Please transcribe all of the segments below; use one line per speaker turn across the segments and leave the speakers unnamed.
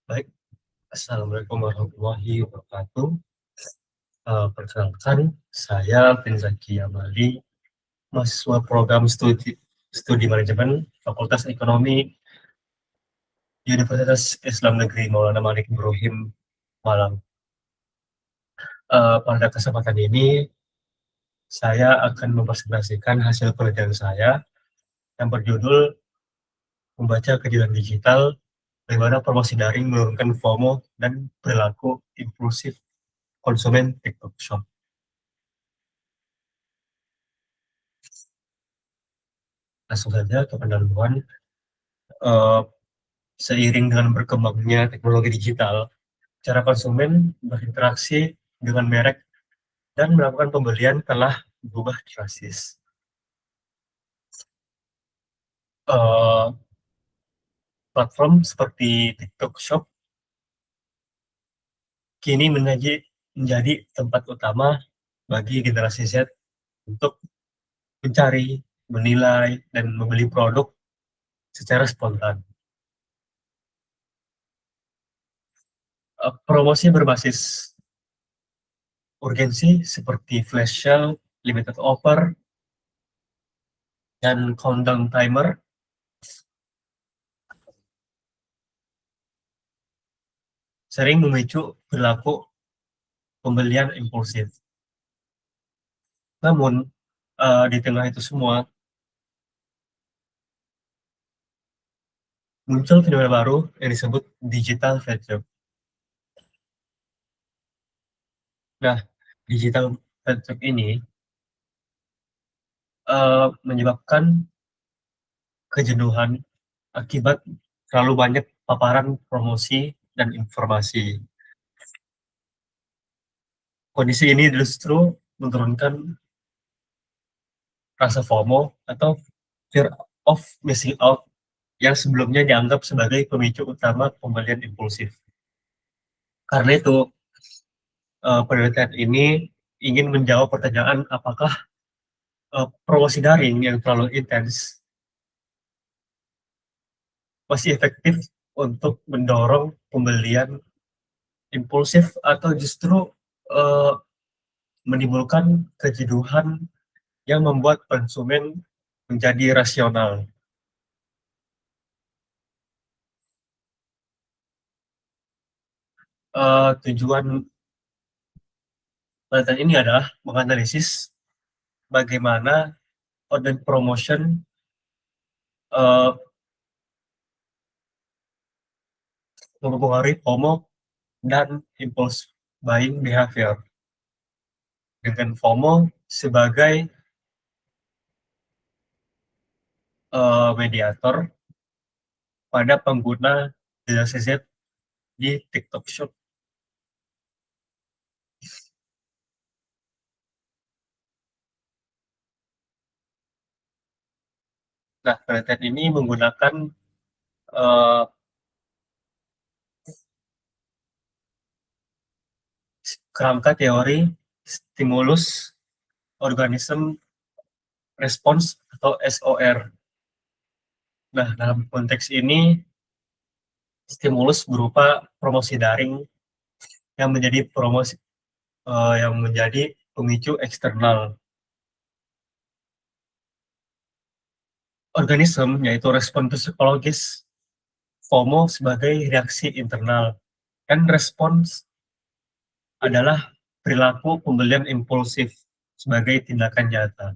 Baik, assalamualaikum warahmatullahi wabarakatuh. Perkenalkan, saya Benzaki Amali, mahasiswa program studi manajemen Fakultas Ekonomi Universitas Islam Negeri Maulana Malik Ibrahim, Malang. Pada kesempatan ini, saya akan mempresentasikan hasil penelitian saya yang berjudul Membaca Kejutan Digital, Bagaimana Promosi Daring Menurunkan FOMO dan Perilaku Impulsif Konsumen TikTok Shop. Langsung saja ke pendahuluan. Uh, Seiring dengan berkembangnya teknologi digital, cara konsumen berinteraksi dengan merek dan melakukan pembelian telah berubah drastis. Uh, Platform seperti TikTok Shop kini menjadi tempat utama bagi generasi Z untuk mencari, menilai, dan membeli produk secara spontan. Promosi berbasis urgensi seperti flash sale, limited offer, dan countdown timer sering memicu perilaku pembelian impulsif. Namun, di tengah itu semua, muncul fenomena baru yang disebut digital fatigue. Nah, digital fatigue ini menyebabkan kejenuhan akibat terlalu banyak paparan promosi dan informasi. Kondisi ini justru menurunkan rasa FOMO atau fear of missing out yang sebelumnya dianggap sebagai pemicu utama pembelian impulsif. Karena itu, penelitian ini ingin menjawab pertanyaan apakah promosi daring yang terlalu intens masih efektif untuk mendorong pembelian impulsif atau justru uh, menimbulkan kejenuhan yang membuat konsumen menjadi rasional. Tujuan penelitian ini adalah menganalisis bagaimana content promotion uh, mempengaruhi FOMO dan impulse buying behavior. Dengan FOMO sebagai mediator pada pengguna generasi Z di TikTok Shop. Nah, penelitian ini menggunakan uh, kerangka teori stimulus organism response atau SOR. Nah, dalam konteks ini, stimulus berupa promosi daring yang menjadi pemicu eksternal. Organisme yaitu respon psikologis FOMO sebagai reaksi internal, dan respons adalah perilaku pembelian impulsif sebagai tindakan nyata.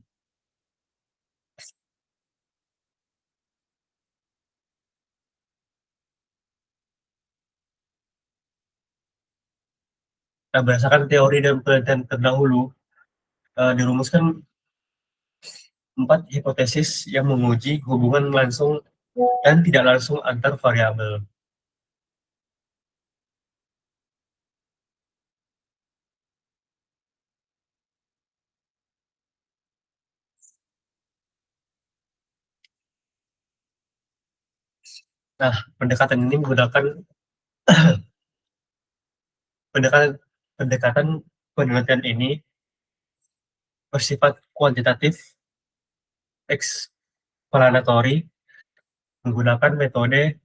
Nah, berdasarkan teori dan penelitian terdahulu, dirumuskan 4 hipotesis yang menguji hubungan langsung dan tidak langsung antar variabel. Nah, pendekatan ini menggunakan pendekatan penelitian ini bersifat kuantitatif, explanatory, menggunakan metode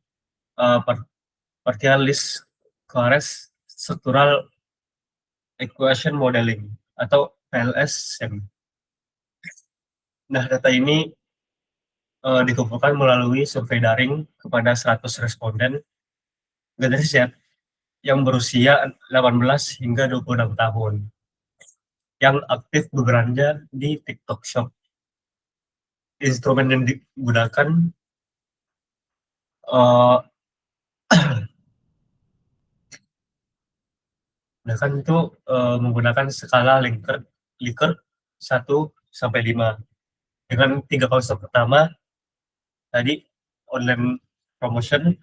partialist Clarence Structural Equation Modeling atau PLS-SEM. Nah, data ini dikumpulkan melalui survei daring kepada 100 responden generasi Z yang berusia 18 hingga 26 tahun yang aktif berbelanja di TikTok Shop. Instrumen yang digunakan uh, itu menggunakan skala Likert 1-5 dengan 3 konsep pertama tadi: online promotion,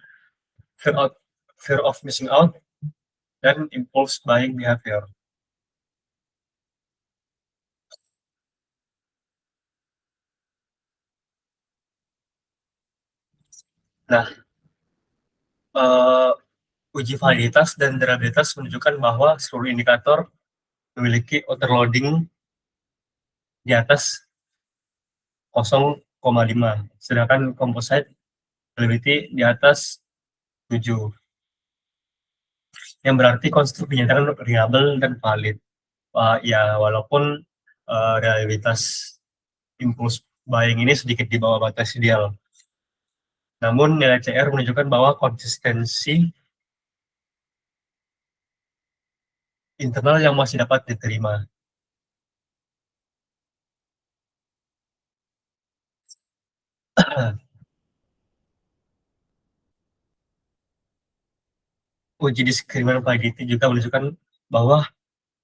fear of missing out, dan impulse buying behavior. Nah, uji validitas dan durabilitas menunjukkan bahwa seluruh indikator memiliki overloading di atas 0,5, sedangkan composite validity di atas 7, yang berarti konstruk dinyatakan reliable dan valid. Ya, walaupun realitas impulse buying ini sedikit di bawah batas ideal. Namun nilai CR menunjukkan bahwa konsistensi internal yang masih dapat diterima. Uji diskriminan validity juga menunjukkan bahwa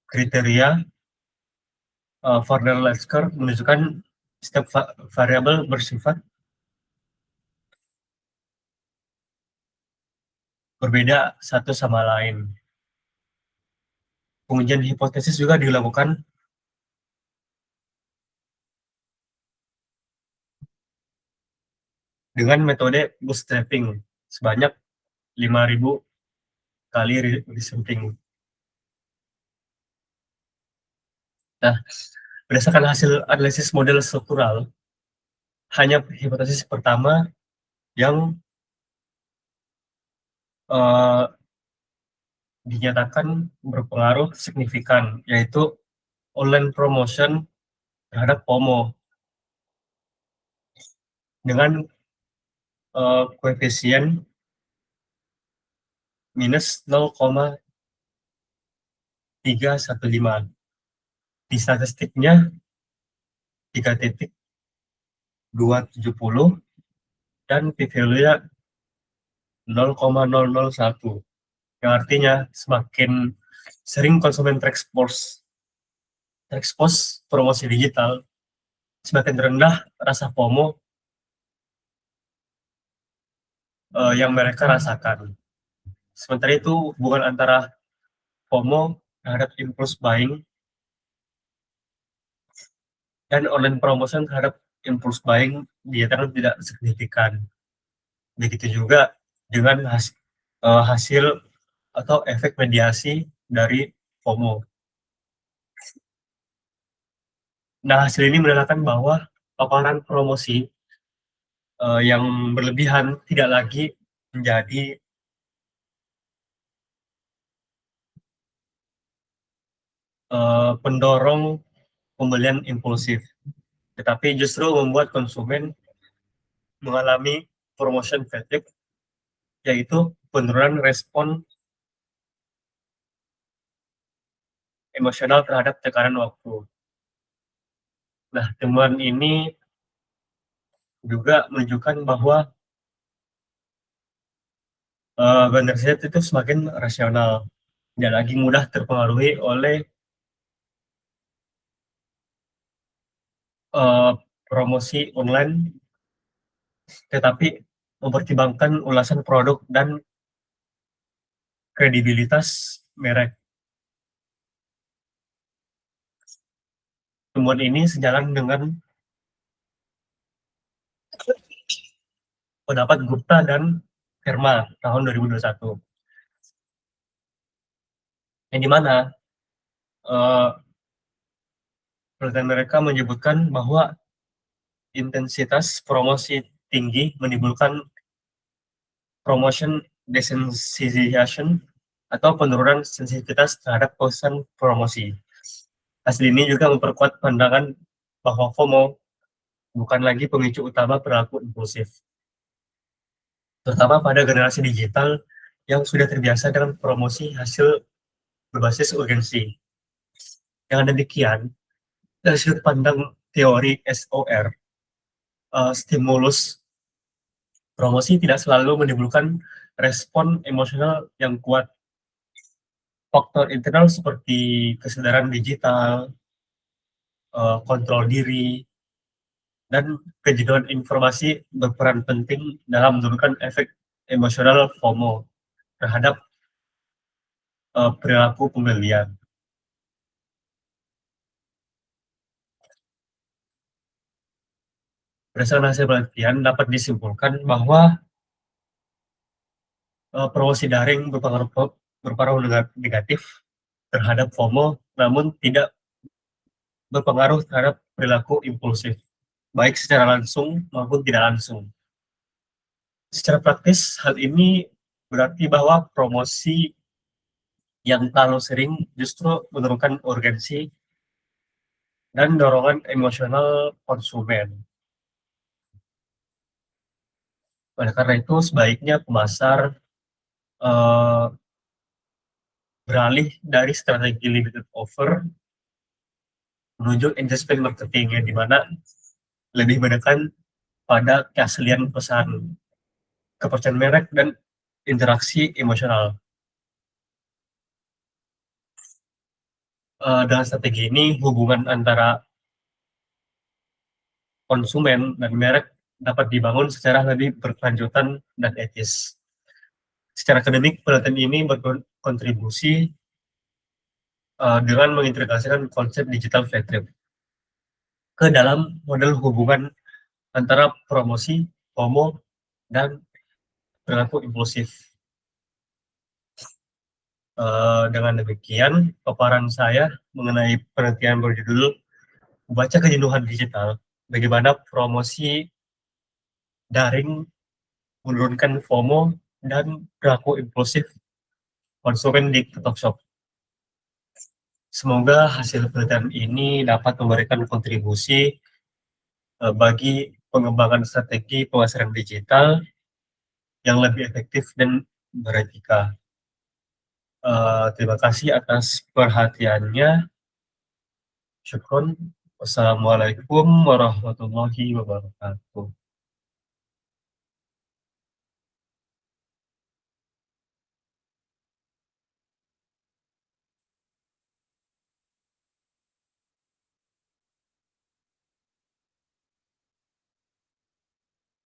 kriteria Fornell-Lasker menunjukkan setiap variabel bersifat berbeda satu sama lain. Pengujian hipotesis juga dilakukan dengan metode bootstrapping sebanyak 5.000 kali resampling. Nah, berdasarkan hasil analisis model struktural, hanya hipotesis pertama yang dinyatakan berpengaruh signifikan, yaitu online promotion terhadap FOMO dengan koefisien minus 0,315. Di statistiknya 3.270 dan p-value-nya 0,001. Yang artinya semakin sering konsumen terekspos promosi digital, semakin rendah rasa FOMO yang mereka rasakan. Sementara itu, hubungan antara FOMO terhadap impulse buying dan online promotion terhadap impulse buying dinyatakan tidak signifikan. Begitu juga dengan hasil atau efek mediasi dari FOMO. Nah, hasil ini menandakan bahwa paparan promosi yang berlebihan tidak lagi menjadi pendorong pembelian impulsif, tetapi justru membuat konsumen mengalami promotion fatigue, yaitu penurunan respon emosional terhadap tekanan waktu. Nah, temuan ini juga menunjukkan bahwa generasi Z itu semakin rasional, tidak lagi mudah terpengaruhi oleh promosi online, tetapi mempertimbangkan ulasan produk dan kredibilitas merek. Temuan ini sejalan dengan pendapat Gupta dan Verma tahun 2021, yang dimana penelitian mereka menyebutkan bahwa intensitas promosi tinggi menimbulkan promotion desensitization atau penurunan sensitivitas terhadap pesan promosi. Hasil ini juga memperkuat pandangan bahwa FOMO bukan lagi pemicu utama perilaku impulsif, terutama pada generasi digital yang sudah terbiasa dengan promosi hasil berbasis urgensi. Dengan demikian, dari sudut pandang teori SOR, stimulus promosi tidak selalu menimbulkan respon emosional yang kuat. Faktor internal seperti kesadaran digital, kontrol diri, dan kejenuhan informasi berperan penting dalam menurunkan efek emosional FOMO terhadap perilaku pembelian. Berdasarkan hasil penelitian dapat disimpulkan bahwa promosi daring berpengaruh negatif terhadap FOMO, namun tidak berpengaruh terhadap perilaku impulsif, baik secara langsung maupun tidak langsung. Secara praktis, hal ini berarti bahwa promosi yang terlalu sering justru menurunkan urgensi dan dorongan emosional konsumen. Oleh karena itu, sebaiknya pemasar beralih dari strategi limited offer menuju engagement marketing, yang dimana lebih menekan pada keaslian pesan, kepercayaan merek, dan interaksi emosional. Dengan strategi ini, hubungan antara konsumen dan merek dapat dibangun secara lebih berkelanjutan dan etis. Secara akademik, penelitian ini berkontribusi dengan mengintegrasikan konsep digital factory ke dalam model hubungan antara promosi, FOMO, dan perilaku impulsif. Dengan demikian, paparan saya mengenai penelitian berjudul "Baca Kejenuhan Digital, Bagaimana Promosi Daring Menurunkan FOMO dan Perilaku Impulsif Konsumen di TikTok Shop." Semoga hasil penelitian ini dapat memberikan kontribusi bagi pengembangan strategi pemasaran digital yang lebih efektif dan beretika. Terima kasih atas perhatiannya. Syukron. Wassalamualaikum warahmatullahi wabarakatuh.